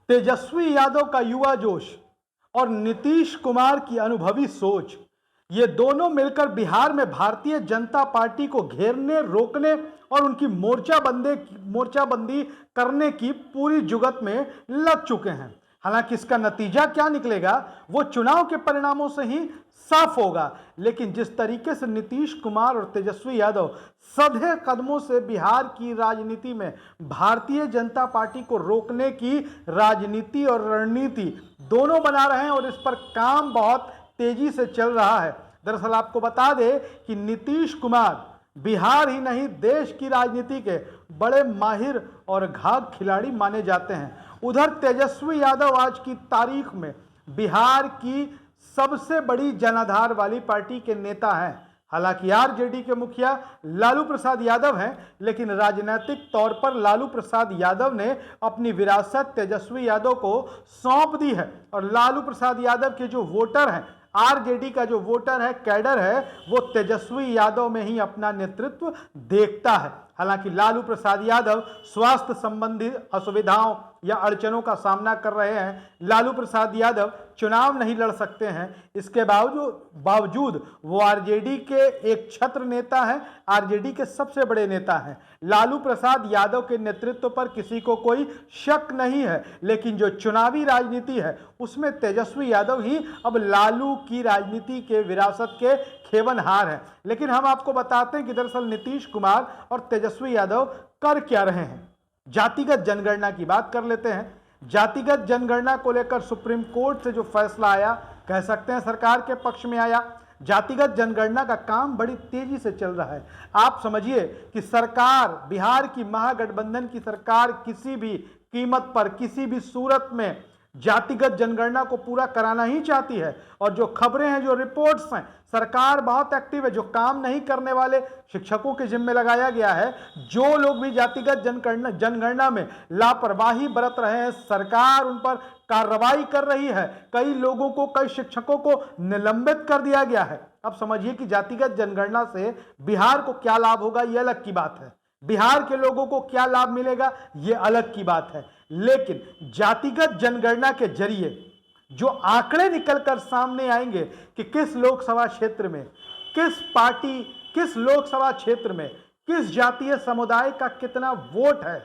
तेजस्वी यादव का युवा जोश और नीतीश कुमार की अनुभवी सोच, ये दोनों मिलकर बिहार में भारतीय जनता पार्टी को घेरने, रोकने और उनकी मोर्चाबंदी करने की पूरी जुगत में लग चुके हैं। हालांकि इसका नतीजा क्या निकलेगा वो चुनाव के परिणामों से ही साफ होगा, लेकिन जिस तरीके से नीतीश कुमार और तेजस्वी यादव सधे कदमों से बिहार की राजनीति में भारतीय जनता पार्टी को रोकने की राजनीति और रणनीति दोनों बना रहे हैं और इस पर काम बहुत तेजी से चल रहा है। दरअसल आपको बता दें कि नीतीश कुमार बिहार ही नहीं देश की राजनीति के बड़े माहिर और घाघ खिलाड़ी माने जाते हैं। उधर तेजस्वी यादव आज की तारीख में बिहार की सबसे बड़ी जनाधार वाली पार्टी के नेता हैं। हालांकि आरजेडी के मुखिया लालू प्रसाद यादव हैं, लेकिन राजनीतिक तौर पर लालू प्रसाद यादव ने अपनी विरासत तेजस्वी यादव को सौंप दी है और लालू प्रसाद यादव के जो वोटर हैं, आरजेडी का जो वोटर है, कैडर है, वो तेजस्वी यादव में ही अपना नेतृत्व देखता है। हालांकि लालू प्रसाद यादव स्वास्थ्य संबंधी असुविधाओं या अड़चनों का सामना कर रहे हैं। लालू प्रसाद यादव चुनाव नहीं लड़ सकते हैं, इसके बावजूद वो आरजेडी के एक छत्र नेता हैं, आरजेडी के सबसे बड़े नेता हैं। लालू प्रसाद यादव के नेतृत्व पर किसी को कोई शक नहीं है, लेकिन जो चुनावी राजनीति है उसमें तेजस्वी यादव ही अब लालू की राजनीति के विरासत के खेवनहार हैं। लेकिन हम आपको बताते हैं कि दरअसल नीतीश कुमार और तेजस्वी यादव कर क्या रहे हैं। जातिगत जनगणना की बात कर लेते हैं। जातिगत जनगणना को लेकर सुप्रीम कोर्ट से जो फैसला आया, कह सकते हैं सरकार के पक्ष में आया। जातिगत जनगणना का काम बड़ी तेजी से चल रहा है। आप समझिए कि सरकार, बिहार की महागठबंधन की सरकार किसी भी कीमत पर, किसी भी सूरत में जातिगत जनगणना को पूरा कराना ही चाहती है। और जो खबरें हैं, जो रिपोर्ट्स हैं, सरकार बहुत एक्टिव है। जो काम नहीं करने वाले शिक्षकों के जिम्मे लगाया गया है, जो लोग भी जातिगत जनगणना में लापरवाही बरत रहे हैं, सरकार उन पर कार्रवाई कर रही है। कई लोगों को, कई शिक्षकों को निलंबित कर दिया गया है। अब समझिए कि जातिगत जनगणना से बिहार को क्या लाभ होगा, यह अलग की बात है। बिहार के लोगों को क्या लाभ मिलेगा, यह अलग की बात है। लेकिन जातिगत जनगणना के जरिए जो आंकड़े निकलकर सामने आएंगे कि किस लोकसभा क्षेत्र में, किस पार्टी, किस लोकसभा क्षेत्र में किस जातीय समुदाय का कितना वोट है,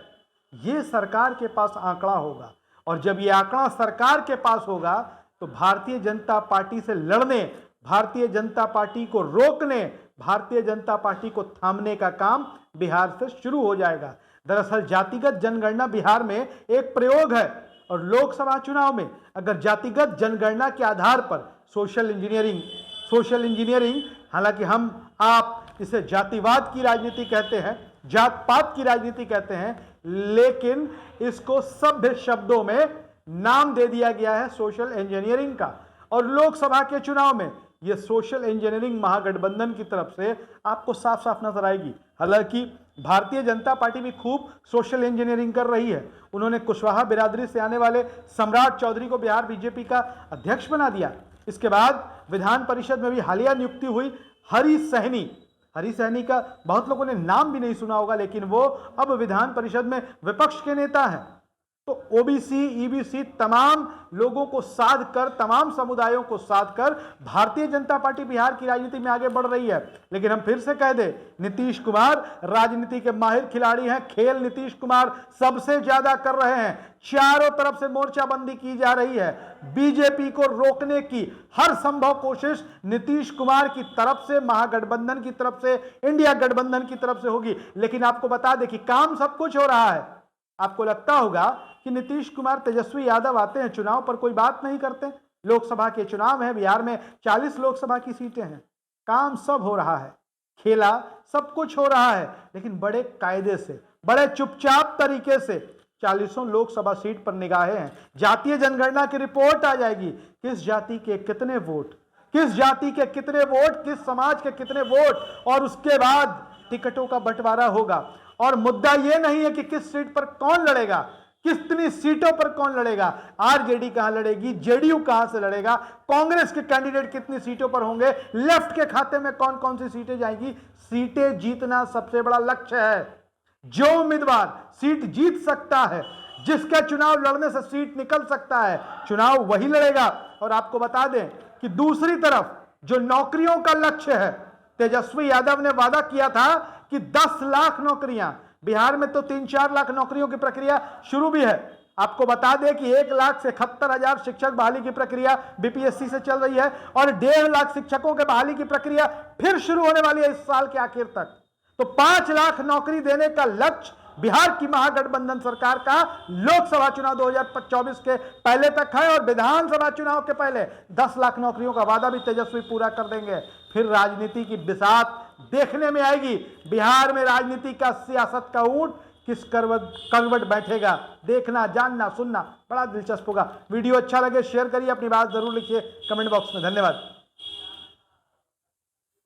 यह सरकार के पास आंकड़ा होगा। और जब यह आंकड़ा सरकार के पास होगा तो भारतीय जनता पार्टी से लड़ने, भारतीय जनता पार्टी को रोकने, भारतीय जनता पार्टी को थामने का काम बिहार से शुरू हो जाएगा। दरअसल जातिगत जनगणना बिहार में एक प्रयोग है और लोकसभा चुनाव में अगर जातिगत जनगणना के आधार पर सोशल इंजीनियरिंग, हालांकि आप इसे जातिवाद की राजनीति कहते हैं, जात पात की राजनीति कहते हैं, लेकिन इसको सभ्य शब्दों में नाम दे दिया गया है सोशल इंजीनियरिंग का। और लोकसभा के चुनाव में यह सोशल इंजीनियरिंग महागठबंधन की तरफ से आपको साफ साफ नजर आएगी। हालांकि भारतीय जनता पार्टी भी खूब सोशल इंजीनियरिंग कर रही है। उन्होंने कुशवाहा बिरादरी से आने वाले सम्राट चौधरी को बिहार बीजेपी का अध्यक्ष बना दिया। इसके बाद विधान परिषद में भी हालिया नियुक्ति हुई हरी सहनी का बहुत लोगों ने नाम भी नहीं सुना होगा, लेकिन वो अब विधान परिषद में विपक्ष के नेता हैं। तो ओबीसी, ईबीसी तमाम लोगों को साध कर, तमाम समुदायों को साध कर भारतीय जनता पार्टी बिहार की राजनीति में आगे बढ़ रही है। लेकिन हम फिर से कह दें, नीतीश कुमार राजनीति के माहिर खिलाड़ी हैं। खेल नीतीश कुमार सबसे ज्यादा कर रहे हैं। चारों तरफ से मोर्चाबंदी की जा रही है। बीजेपी को रोकने की हर संभव कोशिश नीतीश कुमार की तरफ से, महागठबंधन की तरफ से, इंडिया गठबंधन की तरफ से होगी। लेकिन आपको बता दें कि काम सब कुछ हो रहा है। आपको लगता होगा कि नीतीश कुमार, तेजस्वी यादव आते हैं चुनाव पर कोई बात नहीं करते। लोकसभा के चुनाव है, बिहार में 40 लोकसभा की सीटें हैं, काम सब हो रहा है, खेला सब कुछ हो रहा है, लेकिन बड़े कायदे से, बड़े चुपचाप तरीके से 40 लोकसभा सीट पर निगाहें हैं। जातीय जनगणना की रिपोर्ट आ जाएगी, किस जाति के कितने वोट, किस जाति के कितने वोट, किस समाज के कितने वोट, और उसके बाद टिकटों का बंटवारा होगा। और मुद्दा यह नहीं है कि किस सीट पर कौन लड़ेगा, कितनी सीटों पर कौन लड़ेगा, आरजेडी कहां लड़ेगी, जेडीयू कहां से लड़ेगा, कांग्रेस के कैंडिडेट कितनी सीटों पर होंगे, लेफ्ट के खाते में कौन कौन सी सीटें जाएंगी। सीटें जीतना सबसे बड़ा लक्ष्य है। जो उम्मीदवार सीट जीत सकता है, जिसके चुनाव लड़ने से सीट निकल सकता है, चुनाव वही लड़ेगा। और आपको बता दें कि दूसरी तरफ जो नौकरियों का लक्ष्य है, तेजस्वी यादव ने वादा किया था कि 10 लाख नौकरियां, बिहार में तो 3-4 लाख नौकरियों की प्रक्रिया शुरू भी है। आपको बता दें कि 1,71,000 शिक्षक बहाली की प्रक्रिया बीपीएससी से चल रही है और 1.5 लाख शिक्षकों के बहाली की प्रक्रिया फिर शुरू होने वाली है इस साल के आखिर तक। तो 5 लाख नौकरी देने का लक्ष्य बिहार की महागठबंधन सरकार का लोकसभा चुनाव 2024 के पहले तक है और विधानसभा चुनाव के पहले 10 लाख नौकरियों का वादा भी तेजस्वी पूरा कर देंगे। फिर राजनीति की बिसात देखने में आएगी। बिहार में राजनीति का, सियासत का ऊंट किस करवट बैठेगा, देखना, जानना, सुनना बड़ा दिलचस्प होगा। वीडियो अच्छा लगे शेयर करिए, अपनी बात जरूर लिखिए कमेंट बॉक्स में। धन्यवाद।